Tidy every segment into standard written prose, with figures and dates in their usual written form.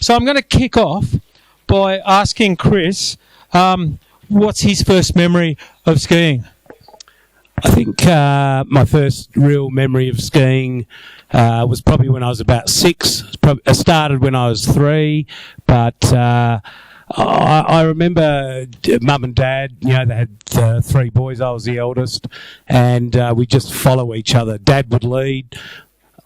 So I'm going to kick off by asking Chris, what's his first memory of skiing? I think my first real memory of skiing was probably when I was about 6. I started when I was 3, but I remember Mum and Dad, they had 3 boys. I was the eldest, and we just follow each other. Dad would lead.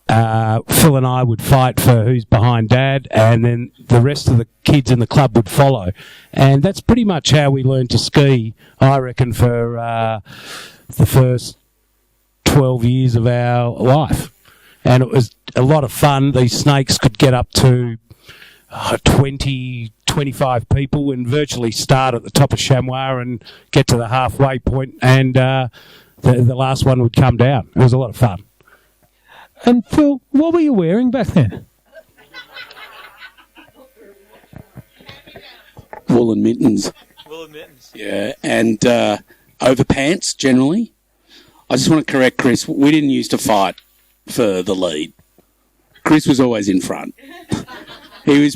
Phil and I would fight for who's behind Dad, and then the rest of the kids in the club would follow. And that's pretty much how we learned to ski, I reckon, for the first 12 years of our life. And it was a lot of fun. These snakes could get up to 20, 25 people and virtually start at the top of Chamois and get to the halfway point, and the last one would come down. It was a lot of fun. And Phil, what were you wearing back then? Woolen mittens. Woolen mittens. Yeah, and overpants generally. I just want to correct Chris. We didn't used to fight for the lead. Chris was always in front. He was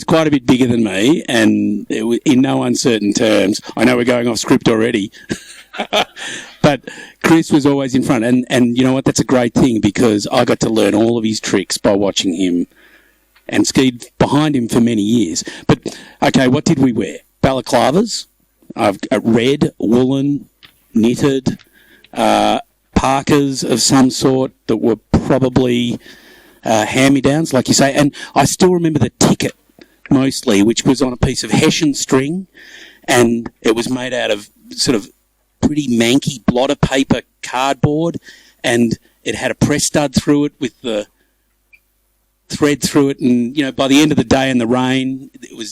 quite a bit bigger than me, and in no uncertain terms. I know we're going off script already. But Chris was always in front, and you know what? That's a great thing, because I got to learn all of his tricks by watching him and skied behind him for many years. But, okay, what did we wear? Balaclavas, red, woolen, knitted, parkas of some sort that were probably hand-me-downs, like you say. And I still remember the ticket, mostly, which was on a piece of Hessian string, and it was made out of sort of pretty manky blotter paper cardboard, and it had a press stud through it with the thread through it, and by the end of the day in the rain,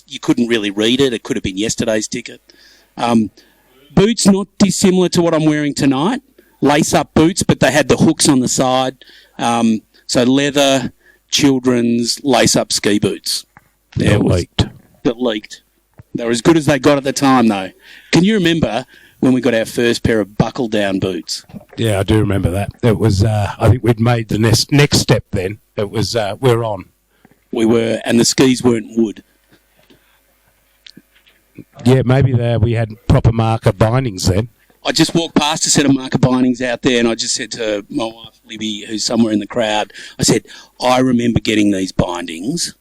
you couldn't really read it. It could have been yesterday's ticket. Boots not dissimilar to what I'm wearing tonight, lace-up boots, but they had the hooks on the side, so leather children's lace-up ski boots. That leaked. They were as good as they got at the time, though. Can you remember when we got our first pair of buckle-down boots? Yeah, I do remember that. It was, I think we'd made the next step then. It was, we're on. We were, and the skis weren't wood. Yeah, maybe we had proper marker bindings then. I just walked past a set of marker bindings out there, and I just said to my wife, Libby, who's somewhere in the crowd, I said, I remember getting these bindings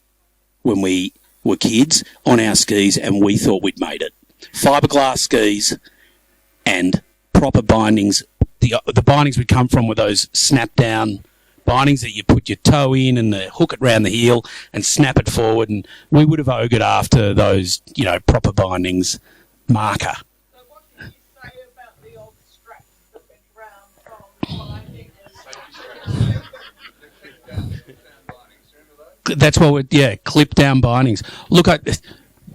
when we were kids on our skis, and we thought we'd made it. Fiberglass skis and proper bindings. The bindings would come from were those snap-down bindings that you put your toe in and hook it round the heel and snap it forward, and we would have ogred after those, proper bindings, marker. So what did you say about the old straps that went round from bindings? That's what clip-down bindings. Look,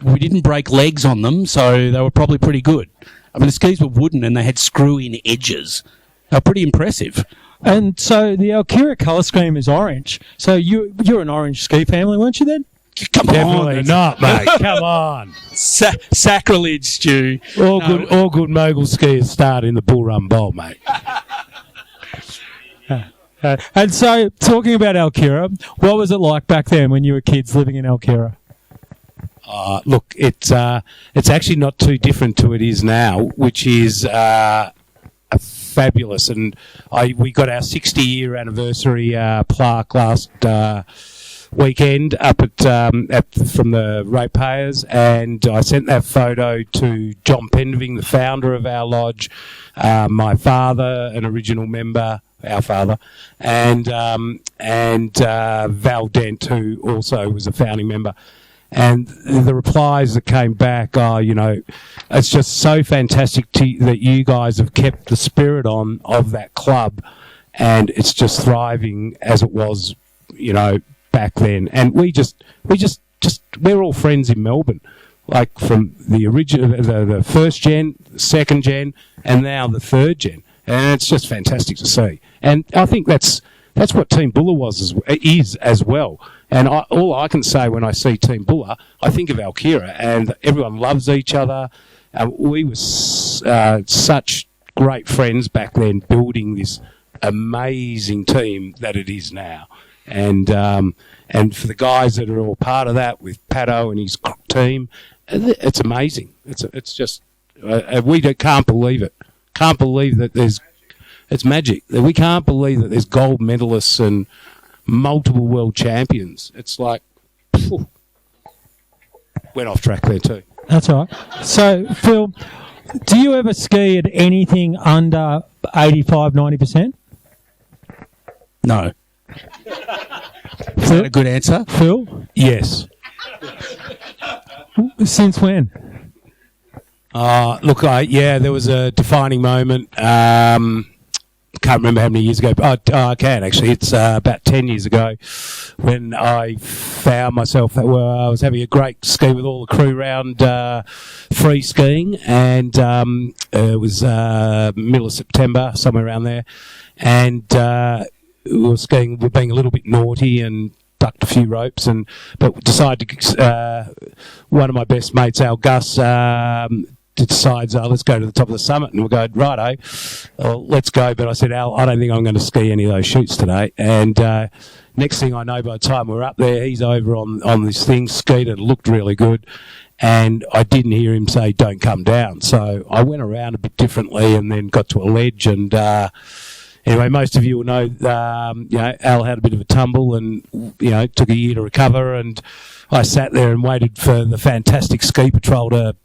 we didn't break legs on them, so they were probably pretty good. I mean, the skis were wooden and they had screw-in edges. They were pretty impressive. And so the Alkira colour scheme is orange. So you're an orange ski family, weren't you then? Come Definitely on. not, mate. Come on. Sacrilege, Stu. All good mogul skiers start in the Bull Run Bowl, mate. And so, talking about Alkira, what was it like back then when you were kids living in Alkira? Look, it's actually not too different to it is now, which is fabulous. And we got our 60-year anniversary plaque last weekend up at from the ratepayers, and I sent that photo to John Pendeving, the founder of our lodge, my father, an original member, our father, and Val Dent, who also was a founding member. And the replies that came back are, it's just so fantastic that you guys have kept the spirit on of that club, and it's just thriving as it was, back then. And we're all friends in Melbourne, like from the original, the first gen, the second gen, and now the third gen. And it's just fantastic to see. And I think that's what Team Buller is as well. And all I can say when I see Team Buller, I think of Alkira, and everyone loves each other. We were such great friends back then, building this amazing team that it is now. And for the guys that are all part of that with Pato and his team, it's amazing. It's just can't believe it. Can't believe that it's magic. We can't believe that there's gold medalists and multiple world champions. It's like, phew. Went off track there too. That's all right. So, Phil, do you ever ski at anything under 85, 90%? No. Is that a good answer? Phil? Yes. Since when? There was a defining moment. Can't remember how many years ago. I can actually. It's about 10 years ago when I found myself I was having a great ski with all the crew round free skiing, and it was middle of September, somewhere around there, and we were skiing. We're being a little bit naughty and ducked a few ropes, but decided to. One of my best mates, Al Gus, decides, let's go to the top of the summit, and we'll go, righto, let's go. But I said, Al, I don't think I'm going to ski any of those chutes today. And next thing I know, by the time we're up there, he's over on this thing, skied, and it looked really good. And I didn't hear him say, don't come down. So I went around a bit differently and then got to a ledge. And anyway, most of you will know, Al had a bit of a tumble and, took a year to recover. And I sat there and waited for the fantastic ski patrol to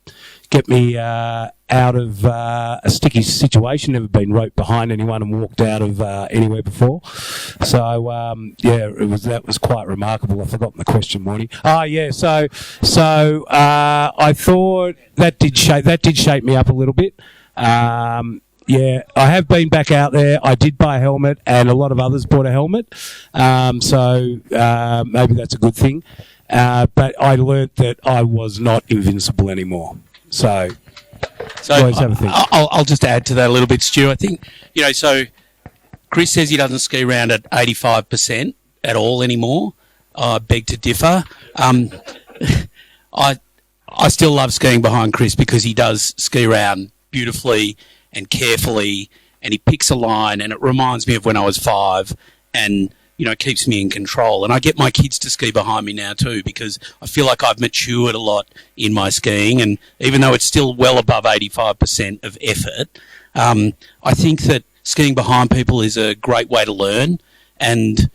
get me out of a sticky situation. Never been roped behind anyone and walked out of anywhere before. So that was quite remarkable. I've forgotten the question, Morty. So I thought that did shape me up a little bit. I have been back out there. I did buy a helmet, and a lot of others bought a helmet. So maybe that's a good thing. But I learnt that I was not invincible anymore. So always have a think. I'll just add to that a little bit, Stu. I think, so Chris says he doesn't ski around at 85% at all anymore. I beg to differ. I still love skiing behind Chris because he does ski around beautifully and carefully, and he picks a line, and it reminds me of when I was 5, and it keeps me in control. And I get my kids to ski behind me now too, because I feel like I've matured a lot in my skiing. And even though it's still well above 85% of effort, I think that skiing behind people is a great way to learn. And,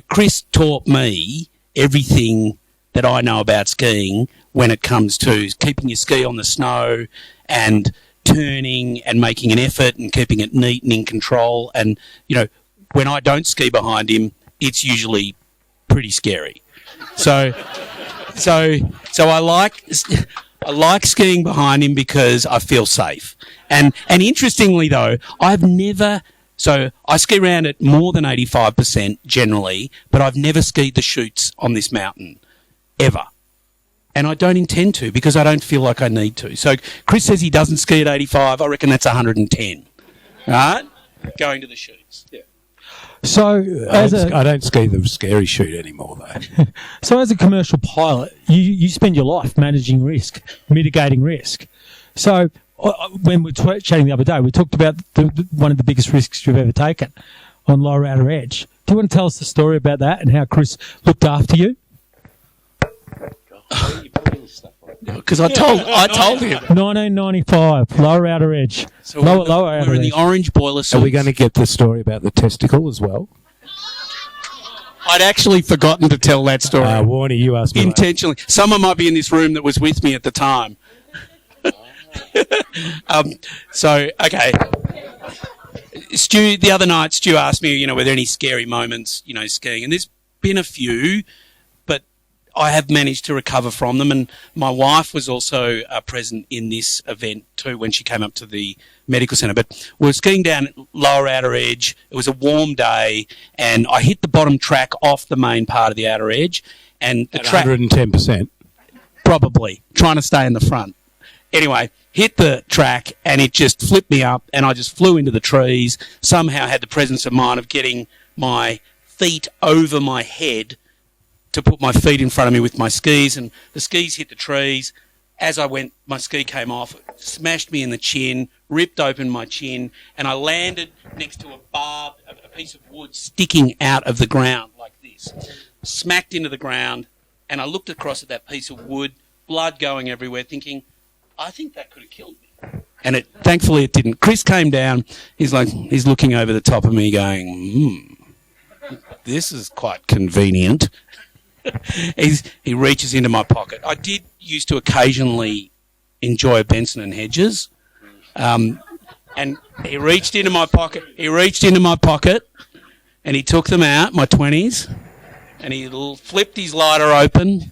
Chris taught me everything that I know about skiing when it comes to keeping your ski on the snow and turning and making an effort and keeping it neat and in control. And, when I don't ski behind him, it's usually pretty scary. So I like skiing behind him because I feel safe. And interestingly though, I ski around at more than 85% generally, but I've never skied the chutes on this mountain ever. And I don't intend to because I don't feel like I need to. So Chris says he doesn't ski at 85. I reckon that's 110. Right? Going to the chutes. Yeah. So, I don't ski the scary chute anymore, though. So, as a commercial pilot, you spend your life managing risk, mitigating risk. So, when we were chatting the other day, we talked about one of the biggest risks you've ever taken on lower outer edge. Do you want to tell us the story about that and how Chris looked after you? Because I told him. 1995, lower outer edge. So lower outer edge. We're in the orange boiler suits. Are we going to get the story about the testicle as well? I'd actually forgotten to tell that story. Warnie, you asked me. Intentionally. Someone might be in this room that was with me at the time. Okay. Stu, the other night, Stu asked me, were there any scary moments, skiing? And there's been a few, but I have managed to recover from them. And my wife was also present in this event too when she came up to the medical centre. But we were skiing down at lower outer edge. It was a warm day, and I hit the bottom track off the main part of the outer edge. And the track, 110%. Probably, trying to stay in the front. Anyway, hit the track, and it just flipped me up, and I just flew into the trees. Somehow had the presence of mind of getting my feet over my head to put my feet in front of me with my skis, and the skis hit the trees. As I went, my ski came off, smashed me in the chin, ripped open my chin, and I landed next to a piece of wood sticking out of the ground like this. smacked into the ground, and I looked across at that piece of wood, blood going everywhere, thinking, I think that could have killed me. And thankfully it didn't. Chris came down. He's looking over the top of me going, this is quite convenient. He reaches into my pocket. I did used to occasionally enjoy a Benson and Hedges. And he reached into my pocket. And he took them out, my 20s. And he flipped his lighter open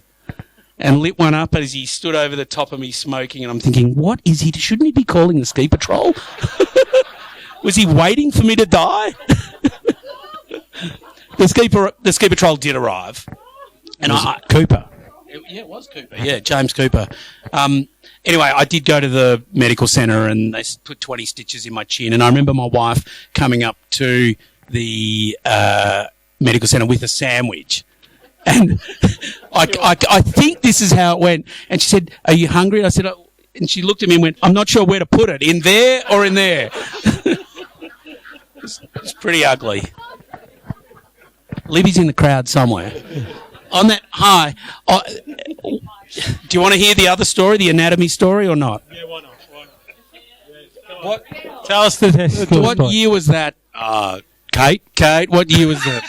and lit one up as he stood over the top of me smoking. And I'm thinking, what is he? Shouldn't he be calling the ski patrol? Was he waiting for me to die? The ski patrol did arrive. And Cooper. It was Cooper. Yeah, James Cooper. Anyway, I did go to the medical centre and they put 20 stitches in my chin. And I remember my wife coming up to the medical centre with a sandwich. And I think this is how it went. And she said, "Are you hungry?" And I said, "Oh." And she looked at me and went, "I'm not sure where to put it, in there or in there." It's pretty ugly. Libby's in the crowd somewhere. On that high, do you want to hear the other story, the anatomy story, or not? Yeah, why not? What? Tell us the What year was that? Kate, what year was that?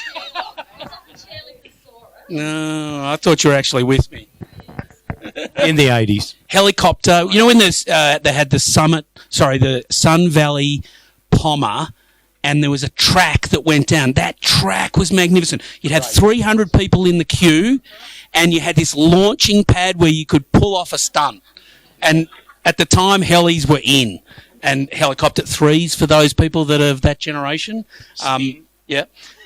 No, I thought you were actually with me. In the 80s. Helicopter. You know when they had the Sun Valley Pommer, and there was a track that went down. That track was magnificent. You'd have 300 people in the queue, and you had this launching pad where you could pull off a stunt. And at the time, helis were in, and helicopter 3s for those people that are of that generation. Yeah.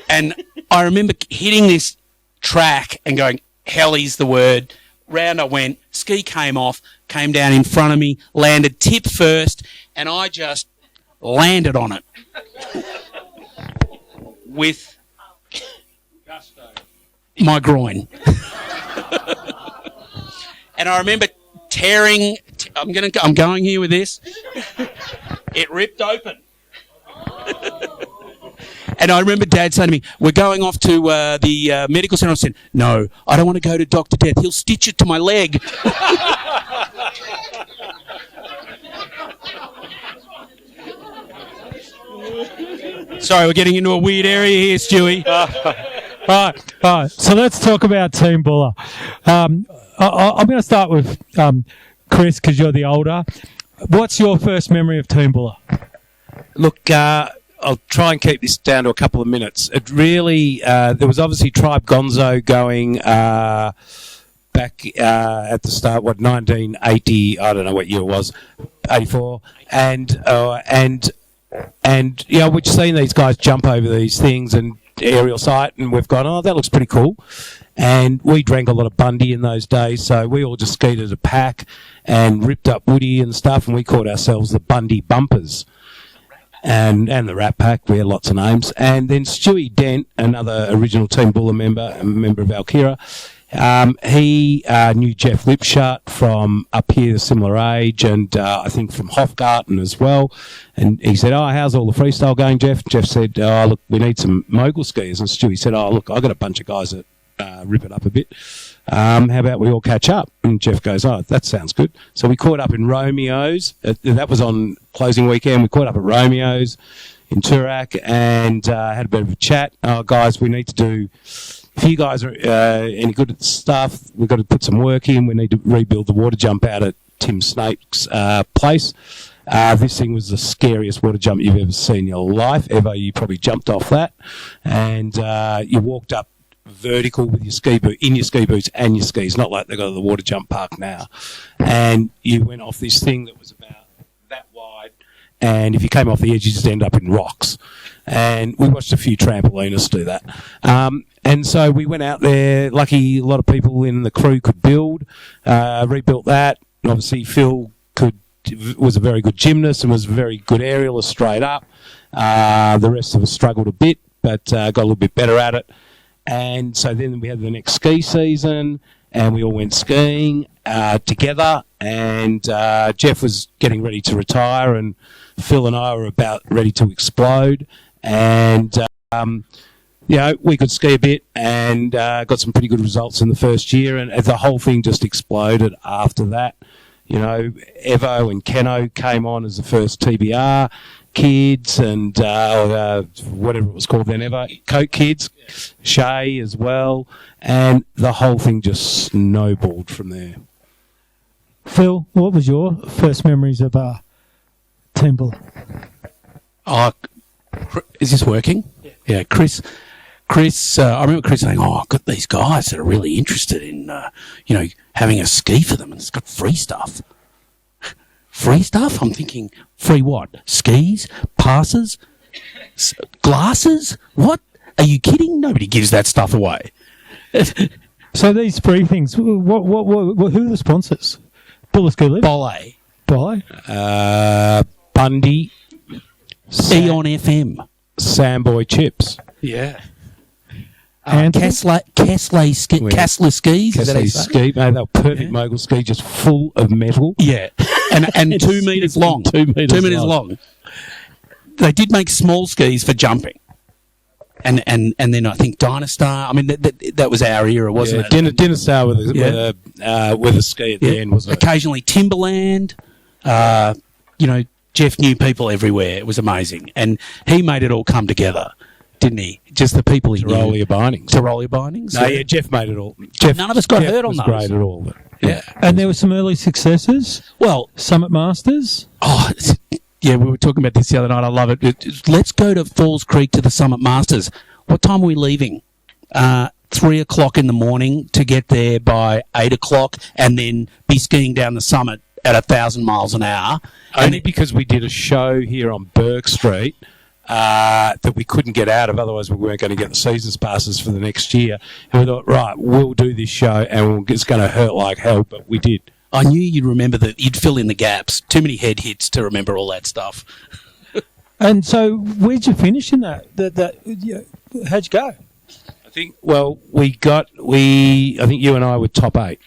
And I remember hitting this track and going, heli's the word. Round I went, ski came off, came down in front of me, landed tip first, and I just landed on it with my groin. And I remember tearing. I'm going here with this. It ripped open. And I remember Dad saying to me, "We're going off to the medical centre." I said, "No, I don't want to go to Dr. Death. He'll stitch it to my leg." Sorry, we're getting into a weird area here, Stewie. Right. So let's talk about Team Buller. I'm going to start with Chris because you're the older. What's your first memory of Team Buller? Look, I'll try and keep this down to a couple of minutes. It really, there was obviously Tribe Gonzo going back at the start, 1980, I don't know what year it was, 84, and you know, we've seen these guys jump over these things and aerial sight, and we've gone, oh, that looks pretty cool. And we drank a lot of Bundy in those days, so we all just skied as a pack and ripped up Woody and stuff, and we called ourselves the Bundy Bumpers. And the Rat Pack, we had lots of names. And then Stewie Dent, another original Team Buller member, a member of Alkira, he knew Jeff Lipshut from up here, a similar age, and I think from Hofgarten as well. And he said, "Oh, how's all the freestyle going, Jeff?" Jeff said, "Oh, look, we need some mogul skiers." And Stewie said, "Oh, look, I've got a bunch of guys that rip it up a bit. How about we all catch up?" And Jeff goes, "Oh, that sounds good." So we caught up in Romeo's. That was on closing weekend. We caught up at Romeo's in Toorak and had a bit of a chat. "Oh, guys, we need to do... If you guys are any good at stuff, we've got to put some work in. We need to rebuild the water jump out at Tim Snake's place. This thing was the scariest water jump you've ever seen in your life. Ever, you probably jumped off that. And you walked up vertical with your ski boot, in your ski boots and your skis, not like they've got at the water jump park now. And you went off this thing that was about that wide. And if you came off the edge, you just end up in rocks. And we watched a few trampolinists do that. And so we went out there. Lucky a lot of people in the crew could build, rebuilt that. And obviously Phil was a very good gymnast and was a very good aerialist straight up. The rest of us struggled a bit, but got a little bit better at it. And so then we had the next ski season and we all went skiing together. And Jeff was getting ready to retire and Phil and I were about ready to explode. And we could ski a bit and got some pretty good results in the first year, and the whole thing just exploded after that. You know, Evo and Keno came on as the first TBR kids, and whatever it was called then, Coke kids, Shay as well, and the whole thing just snowballed from there. Phil, what was your first memories of Team Bull? Oh, is this working? Yeah, Chris. I remember Chris saying, I've got these guys that are really interested in, having a ski for them, and it's got free stuff. Free stuff? I'm thinking, free what? Skis? Passes? Glasses? What? Are you kidding? Nobody gives that stuff away. So these free things, who are the sponsors? Bull Ski Lift? Bolle. Bundy. Eon FM. Samboy Chips. Yeah. Kessler Kessler skis. Is that how you say it? Ski, mate, they were perfect mogul ski, just full of metal. Yeah, and 2 metres long. 2 metres long. They did make small skis for jumping, and then I think Dynastar. I mean, that was our era, wasn't it? Dinosaur with a ski at the end, wasn't it? Occasionally Timberland. Jeff knew people everywhere. It was amazing, and he made it all come together. Didn't he? Just the people he knew. Tyrolia Bindings. No, yeah, Jeff made it all. None of us got hurt on those. Great at all. But, yeah. And there were some early successes. Well, Summit Masters. Oh, yeah, we were talking about this the other night. I love it. Let's go to Falls Creek to the Summit Masters. What time are we leaving? 3 o'clock in the morning to get there by 8 o'clock, and then be skiing down the summit at 1,000 miles an hour. Only because we did a show here on Burke Street that we couldn't get out of, otherwise we weren't going to get the seasons passes for the next year. And we thought, right, we'll do this show, and it's going to hurt like hell, but we did. I knew you'd remember that. You'd fill in the gaps. Too many head hits to remember all that stuff. And so, where'd you finish in that? How'd you go? I think you and I were top 8.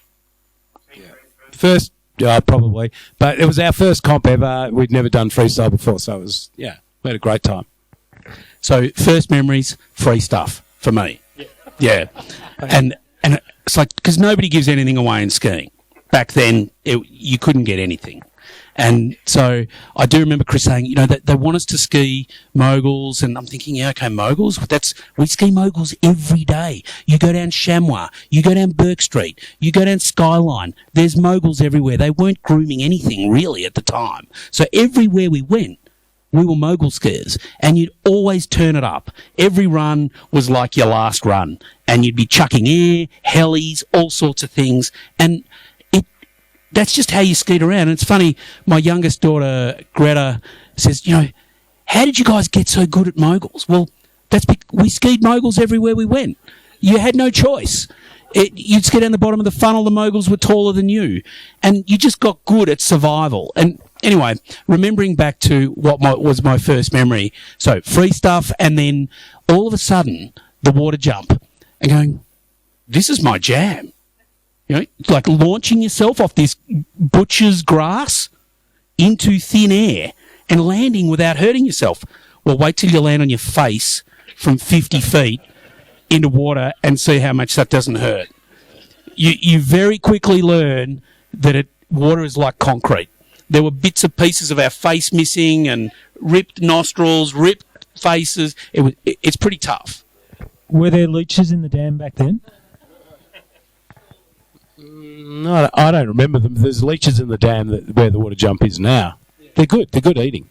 Yeah. First, probably, but it was our first comp ever. We'd never done freestyle before, so it was, we had a great time. So first memories, free stuff for me. Yeah. And it's like, because nobody gives anything away in skiing. Back then, you couldn't get anything. And so I do remember Chris saying, that they want us to ski moguls, and I'm thinking, moguls? We ski moguls every day. You go down Chamois, you go down Burke Street, you go down Skyline. There's moguls everywhere. They weren't grooming anything really at the time. So everywhere we went, we were mogul skiers, and you'd always turn it up. Every run was like your last run, and you'd be chucking air, helis, all sorts of things, and that's just how you skied around. And it's funny, my youngest daughter, Greta, says, how did you guys get so good at moguls? Well, we skied moguls everywhere we went. You had no choice. You'd ski down the bottom of the funnel, the moguls were taller than you. And you just got good at survival. And anyway, remembering back to what was my first memory. So free stuff, and then all of a sudden, the water jump. And going, this is my jam. Like launching yourself off this butcher's grass into thin air and landing without hurting yourself. Well, wait till you land on your face from 50 feet into water and see how much that doesn't hurt. You very quickly learn that water is like concrete. There were bits and pieces of our face missing, and ripped nostrils, ripped faces. It's pretty tough. Were there leeches in the dam back then? No, I don't remember them. There's leeches in the dam where the water jump is now. They're good. They're good eating.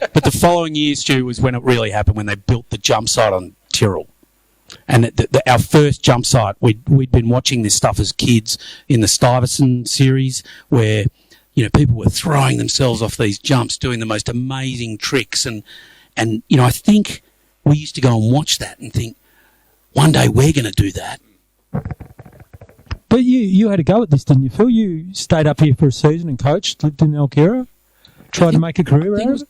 But the following year, Stu, was when it really happened, when they built the jump site on Tyrrell. And our first jump site, we'd been watching this stuff as kids in the Stuyvesant series, where people were throwing themselves off these jumps, doing the most amazing tricks. And I think we used to go and watch that and think, one day we're going to do that. But you had a go at this, didn't you, Phil? You stayed up here for a season and coached, lived in Alkira, tried to make a career out of it?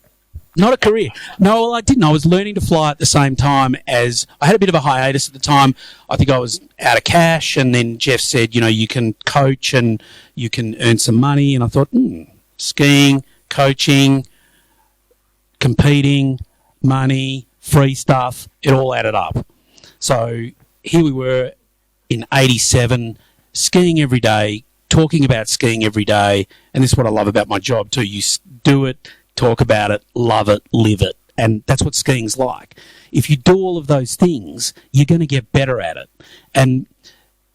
Not a career. No, well, I didn't. I was learning to fly at the same time as I had a bit of a hiatus at the time. I think I was out of cash, and then Jeff said, you can coach and you can earn some money. And I thought, skiing, coaching, competing, money, free stuff, it all added up. So here we were in 87, skiing every day, talking about skiing every day. And this is what I love about my job too. You do it, talk about it, love it, live it. And that's what skiing's like. If you do all of those things, you're going to get better at it. And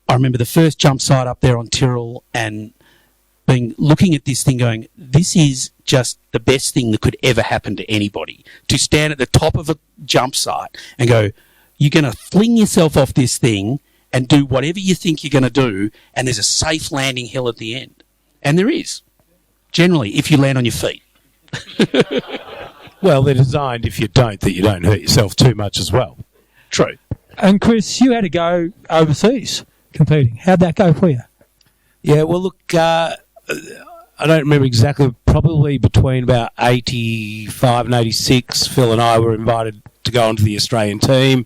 I remember the first jump site up there on Tyrrell and looking at this thing going, this is just the best thing that could ever happen to anybody. To stand at the top of a jump site and go, you're going to fling yourself off this thing and do whatever you think you're going to do, and there's a safe landing hill at the end. And there is, generally, if you land on your feet. Well, they're designed, if you don't, that you don't hurt yourself too much as well. True. And Chris, you had to go overseas competing. How'd that go for you? Yeah, well, look, I don't remember exactly, probably between about 85 and 86, Phil and I were invited to go onto the Australian team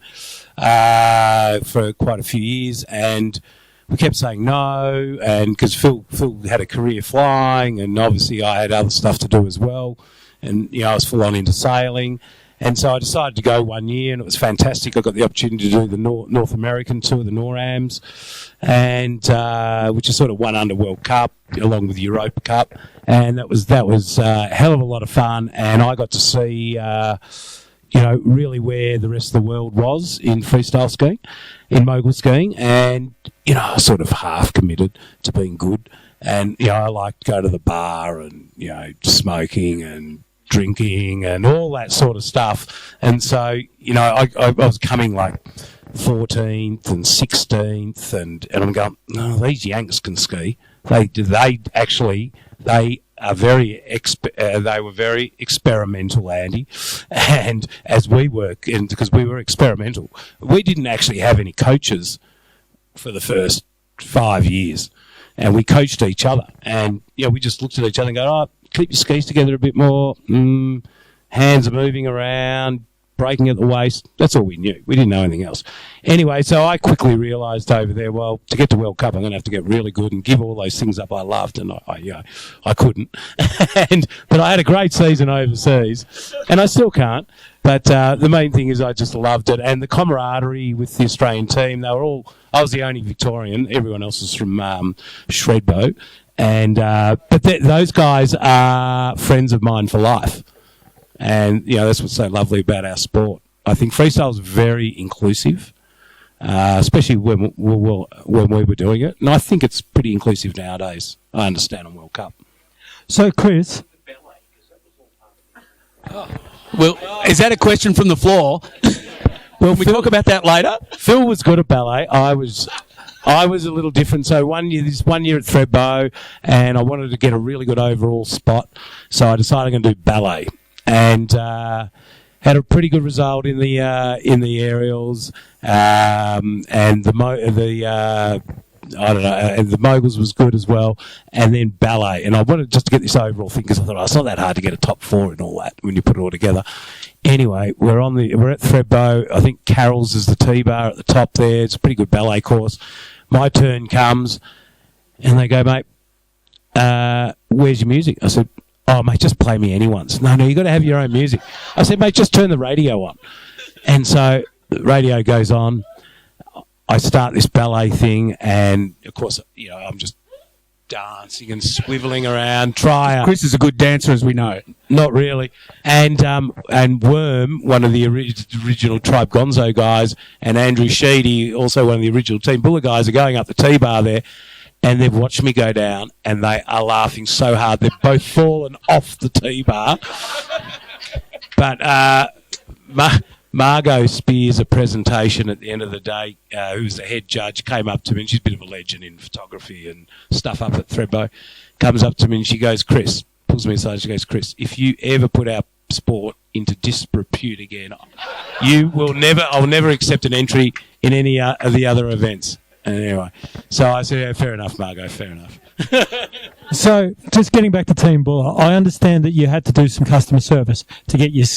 for quite a few years, and we kept saying no, and because Phil had a career flying, and obviously I had other stuff to do as well, and I was full on into sailing. And so I decided to go 1 year, and it was fantastic. I got the opportunity to do the North American tour, the NORAMs, and which is sort of one under World Cup, along with Europa Cup, and that was a hell of a lot of fun. And I got to see, really where the rest of the world was in freestyle skiing, in mogul skiing, and I was sort of half committed to being good. And I liked to go to the bar and smoking and drinking and all that sort of stuff. And so, I was coming like 14th and 16th and I'm going, no, these Yanks can ski. They are very, they were very experimental, Andy. And as we were, and because we were experimental, we didn't actually have any coaches for the first 5 years. And we coached each other. And, we just looked at each other and go, keep your skis together a bit more. Hands are moving around, breaking at the waist. That's all we knew. We didn't know anything else. Anyway, so I quickly realised over there, well, to get to World Cup, I'm going to have to get really good and give all those things up I loved, and I couldn't. But I had a great season overseas, and I still can't. But the main thing is I just loved it, and the camaraderie with the Australian team. I was the only Victorian. Everyone else was from Shredbow. And but those guys are friends of mine for life, and that's what's so lovely about our sport. I think freestyle is very inclusive, especially when we were doing it, and I think it's pretty inclusive nowadays. I understand on World Cup. So, Chris, well, is that a question from the floor? Well, we talk about that later. Phil was good at ballet. I was a little different. So one year at Thredbo, and I wanted to get a really good overall spot. So I decided I'm going to do ballet, and had a pretty good result in the aerials, and the moguls was good as well, and then ballet. And I wanted just to get this overall thing because I thought it's not that hard to get a top 4 and all that when you put it all together. Anyway, we're at Thredbo. I think Carroll's is the T-bar at the top there. It's a pretty good ballet course. My turn comes, and they go, mate, where's your music? I said, oh, mate, just play me anyone's. No, you got to have your own music. I said, mate, just turn the radio on. And so the radio goes on. I start this ballet thing, and of course, I'm just dancing and swiveling around. Chris is a good dancer, as we know. Not really. And Worm, one of the original Tribe Gonzo guys, and Andrew Sheedy, also one of the original Team Buller guys, are going up the T-bar there, and they've watched me go down, and they are laughing so hard. They've both fallen off the T-bar. But Margot Spears, a presentation at the end of the day, who's the head judge, came up to me, and she's a bit of a legend in photography and stuff up at Thredbo, comes up to me and she goes, Chris, pulls me aside, she goes, Chris, if you ever put our sport into disrepute again, I'll never accept an entry in any of the other events. And anyway, so I said, yeah, fair enough, Margot, fair enough. So just getting back to Team Buller, I understand that you had to do some customer service to get your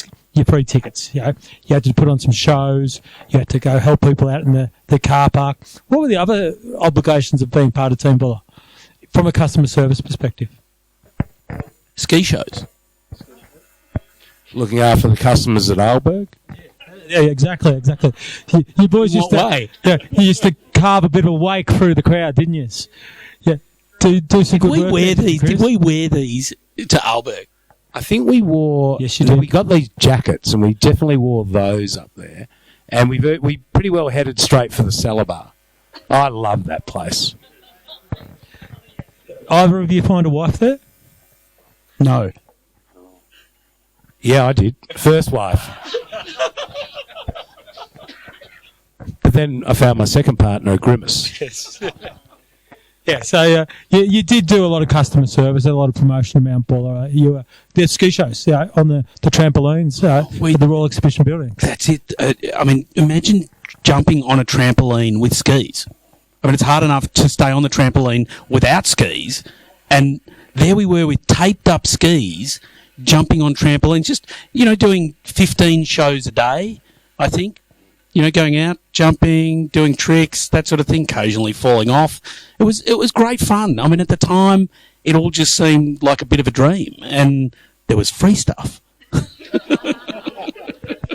free tickets. You had to put on some shows. You had to go help people out in the car park. What were the other obligations of being part of Team Buller from a customer service perspective? Ski shows. Looking after the customers at Ahlberg. Yeah, exactly. You boys In used what to, way? yeah, you used to carve a bit of a wake through the crowd, didn't you? Yeah, do some Did good we work. wear there, these? Chris. Did we wear these to Alberg? I think we wore. Yes, you did. We got these jackets, and we definitely wore those up there. And we pretty well headed straight for the cellar bar. I love that place. Either of you find a wife there? No. Yeah, I did. First wife. But then I found my second partner, a Grimace. Yes. Yeah, so you did do a lot of customer service, a lot of promotion in Mount Buller. You were the ski shows on the trampolines at the Royal Exhibition Building. That's it. I mean, imagine jumping on a trampoline with skis. I mean, it's hard enough to stay on the trampoline without skis. And there we were with taped up skis, jumping on trampolines, just, doing 15 shows a day, I think. Going out, jumping, doing tricks, that sort of thing, occasionally falling off. It was great fun. I mean, at the time, it all just seemed like a bit of a dream. And there was free stuff.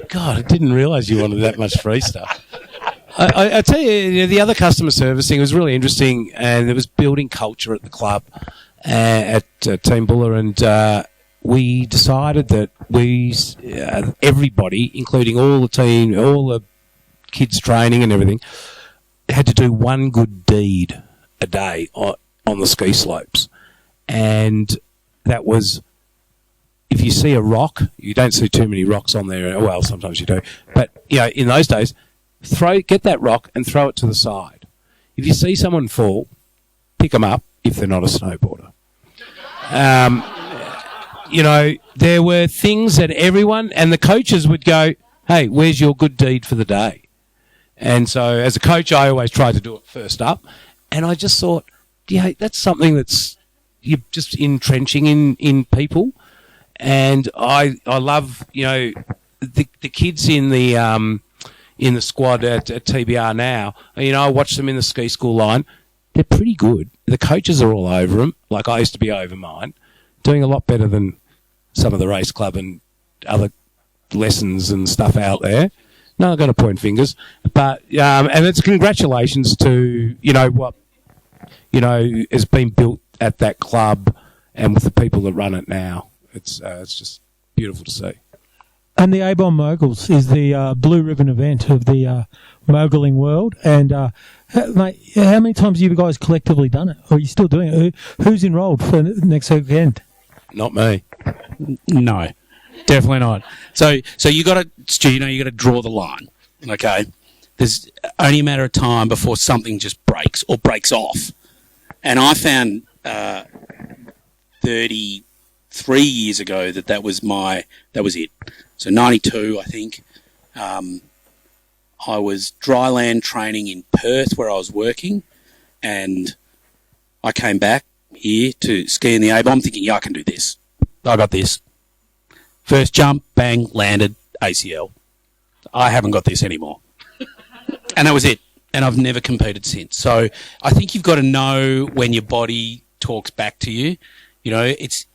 God, I didn't realise you wanted that much free stuff. I tell you, the other customer service thing was really interesting, and there was building culture at the club at Team Buller, and we decided that everybody, including all the team, all the kids training and everything, had to do one good deed a day on the ski slopes. And that was, if you see a rock, you don't see too many rocks on there. Well, sometimes you do. But, in those days, get that rock and throw it to the side. If you see someone fall, pick them up if they're not a snowboarder. There were things that everyone, and the coaches would go, hey, where's your good deed for the day? And so as a coach, I always tried to do it first up. And I just thought, that's something that's you're just entrenching in people. And I love, the kids in the squad at TBR now. I watch them in the ski school line. They're pretty good. The coaches are all over them, like I used to be over mine, doing a lot better than some of the race club and other lessons and stuff out there. No, I'm going to point fingers, but and it's congratulations to what has been built at that club and with the people that run it now. It's just beautiful to see. And the A-Bomb Moguls is the blue ribbon event of the moguling world. And mate, how many times have you guys collectively done it? Or are you still doing it? Who's enrolled for next weekend? Not me. No, definitely not. So you got to, Stu, you got to draw the line. Okay, there's only a matter of time before something just breaks or breaks off. And I found 33 years ago that was it. So 92, I think. I was dryland training in Perth where I was working, and I came back here to ski in the A-Bomb thinking, I can do this. I got this. First jump, bang, landed, ACL. I haven't got this anymore. And that was it. And I've never competed since. So I think you've got to know when your body talks back to you. It's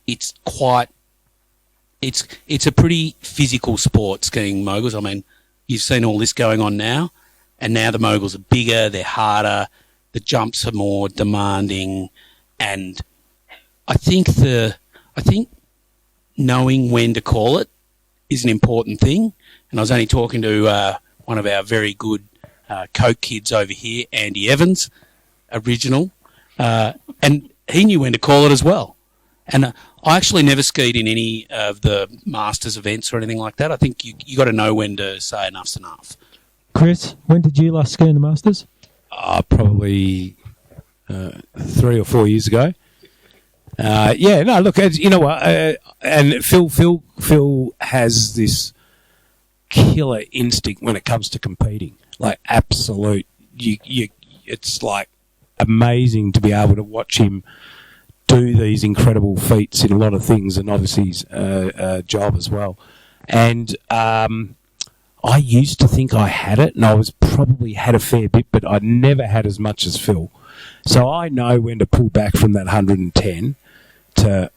a pretty physical sport, skiing moguls. I mean, you've seen all this going on now, and now the moguls are bigger, they're harder, the jumps are more demanding, and I think knowing when to call it is an important thing. And I was only talking to one of our very good Coke kids over here, Andy Evans, original, and he knew when to call it as well. And I actually never skied in any of the Masters events or anything like that. I think you got to know when to say enough's enough. Chris, when did you last ski in the Masters? Probably 3 or 4 years ago. Look, you know what? And Phil has this killer instinct when it comes to competing. Like absolute, it's like amazing to be able to watch him do these incredible feats in a lot of things, and obviously his job as well. And I used to think I had it, and I was probably had a fair bit, but I never had as much as Phil. So I know when to pull back from that 110 to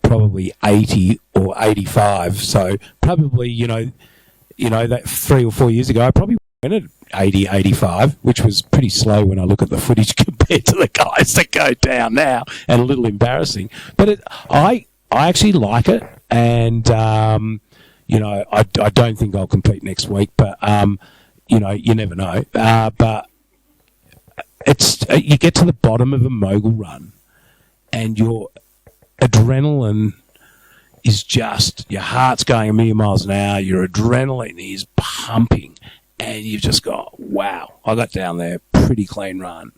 probably 80 or 85. So probably, that 3 or 4 years ago, I probably went at 80, 85, which was pretty slow when I look at the footage compared to the guys that go down now, and a little embarrassing. But I actually like it, and I don't think I'll compete next week, but you never know. But it's you get to the bottom of a mogul run, and your adrenaline is just, your heart's going a million miles an hour, your adrenaline is pumping, and you've just got, wow, I got down there, pretty clean run.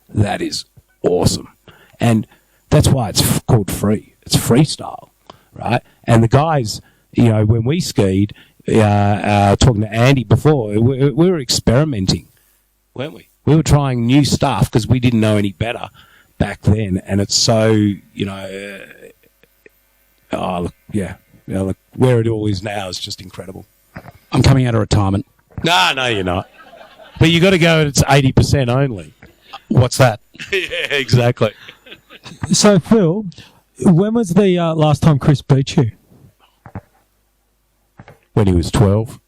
That is awesome. And that's why it's called free. It's freestyle, right? And the guys, when we skied, talking to Andy before, we were experimenting, weren't we? We were trying new stuff because we didn't know any better back then. And it's so, where it all is now is just incredible. I'm coming out of retirement. No, you're not. But you got to go, it's 80% only. What's that? Yeah, exactly. So, Phil, when was the last time Chris beat you? When he was 12.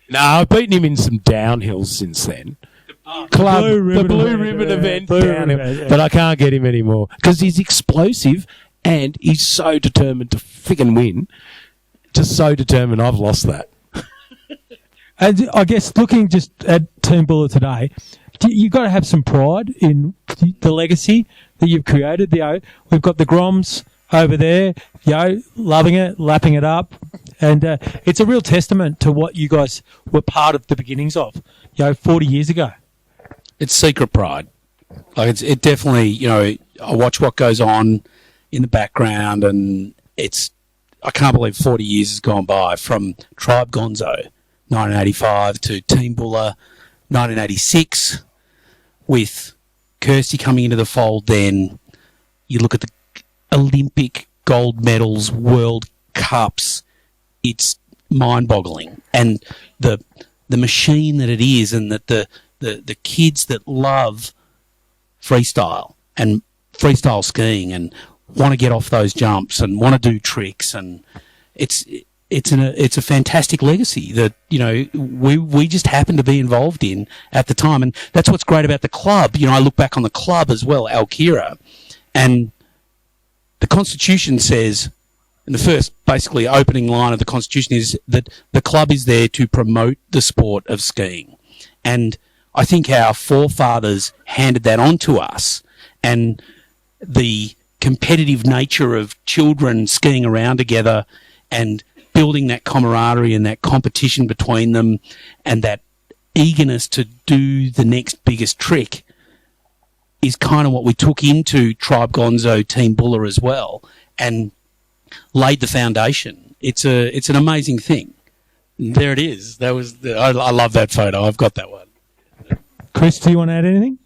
No, I've beaten him in some downhills since then. The Blue Ribbon event downhill. But I can't get him anymore because he's explosive and he's so determined to friggin' win. Just so determined. I've lost that. And I guess looking just at Team Buller today, you've got to have some pride in the legacy that you've created. We've got the Groms over there, loving it, lapping it up. And it's a real testament to what you guys were part of the beginnings of, 40 years ago. It's secret pride. Like it definitely, I watch what goes on in the background, and I can't believe 40 years has gone by from Tribe Gonzo, 1985, to Team Buller, 1986, with Kirsty coming into the fold. Then you look at the Olympic gold medals, World Cups. It's mind-boggling, and the machine that it is, and that the kids that love freestyle and freestyle skiing and want to get off those jumps and want to do tricks, and it's a fantastic legacy that we just happen to be involved in at the time, and that's what's great about the club. I look back on the club as well, Alkira, and the Constitution says. And the first, basically, opening line of the Constitution is that the club is there to promote the sport of skiing. And I think our forefathers handed that on to us. And the competitive nature of children skiing around together and building that camaraderie and that competition between them and that eagerness to do the next biggest trick is kind of what we took into Tribe Gonzo, Team Buller as well. And laid the foundation. It's an amazing thing. There it is. I love that photo. I've got that one. Chris, do you want to add anything?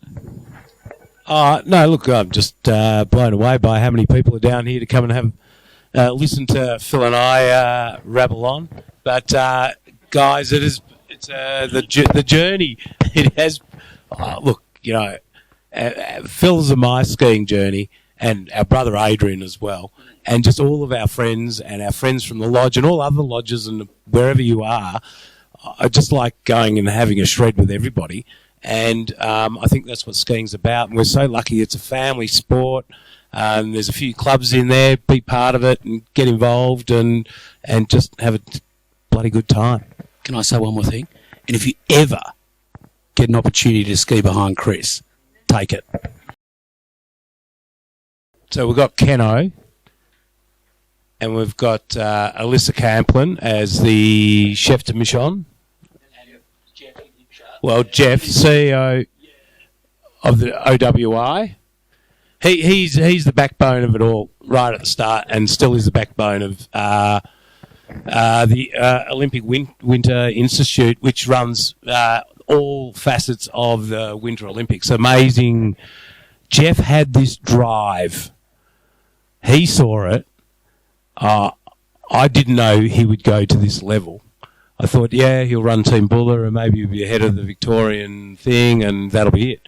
No, look, I'm just blown away by how many people are down here to come and have listen to Phil and I rabble on. But guys, it's the journey. It has. Look, Phil's and my skiing journey, and our brother Adrian as well. And just all of our friends and our friends from the lodge and all other lodges and wherever you are, I just like going and having a shred with everybody. And I think that's what skiing's about. And we're so lucky it's a family sport. There's a few clubs in there, be part of it and get involved and just have a bloody good time. Can I say one more thing? And if you ever get an opportunity to ski behind Chris, take it. So we've got Keno. And we've got Alyssa Camplin as the chef de mission. Well, Jeff, CEO of the OWI. He's the backbone of it all right at the start, and still is the backbone of the Olympic Winter Institute, which runs all facets of the Winter Olympics. Amazing. Jeff had this drive. He saw it. I didn't know he would go to this level. I thought, he'll run Team Buller and maybe he'll be ahead of the Victorian thing and that'll be it.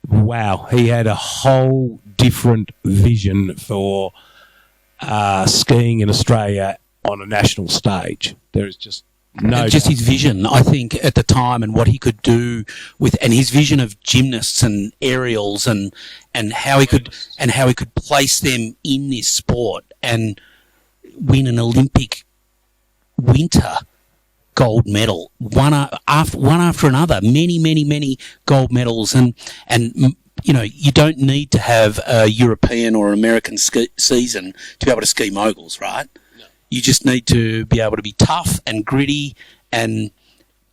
Wow, he had a whole different vision for skiing in Australia on a national stage. There is just no And just doubt. his vision, I think, at the time, and what he could do with, and his vision of gymnasts and aerials, and how he could place them in this sport and win an Olympic winter gold medal, one after another, many gold medals, and you know, you don't need to have a European or American season to be able to ski moguls, right? You just need to be able to be tough and gritty, and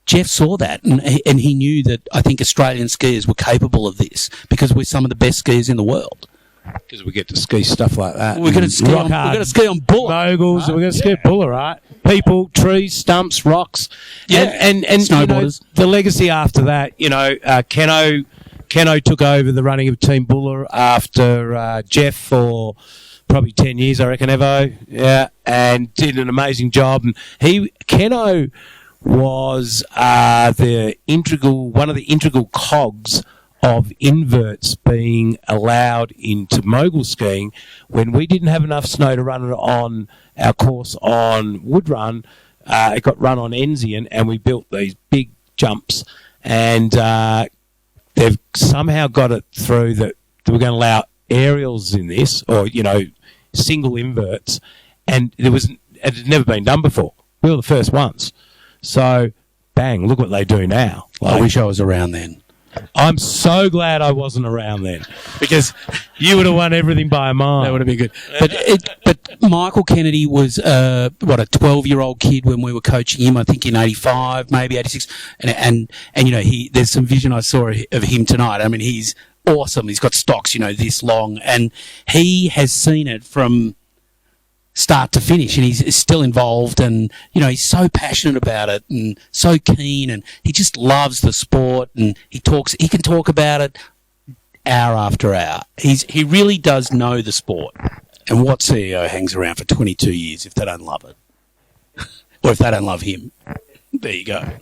Jeff saw that, and he knew that I think Australian skiers were capable of this because we're some of the best skiers in the world. Because we get to ski stuff like that. We're going to ski Rock on, hard we're going to ski on Buller. moguls. We're going to ski Buller, right? People, trees, stumps, rocks. Yeah. And Snowboarders. You know, the legacy after that, you know, Keno took over the running of Team Buller after Jeff for probably 10 years, I reckon, Evo. Yeah. And did an amazing job. And Keno was one of the integral cogs of inverts being allowed into mogul skiing when we didn't have enough snow to run it on our course on Woodrun. It got run on Enzian, and we built these big jumps, and they've somehow got it through that we're going to allow aerials in this, or, you know, single inverts, and it had never been done before. We were the first ones. So, bang, look what they do now. I wish I was around then. I'm so glad I wasn't around then, because you would have won everything by a mile. That would have been good. But Michael Kennedy was a 12-year-old kid when we were coaching him. I think in '85, maybe '86, and you know, there's some vision I saw of him tonight. I mean, he's awesome. He's got stocks, you know, this long, and he has seen it from start to finish, and he's still involved, and you know, he's so passionate about it and so keen, and he just loves the sport, and he can talk about it hour after hour. He really does know the sport. And what CEO hangs around for 22 years if they don't love it? Or if they don't love him? There you go.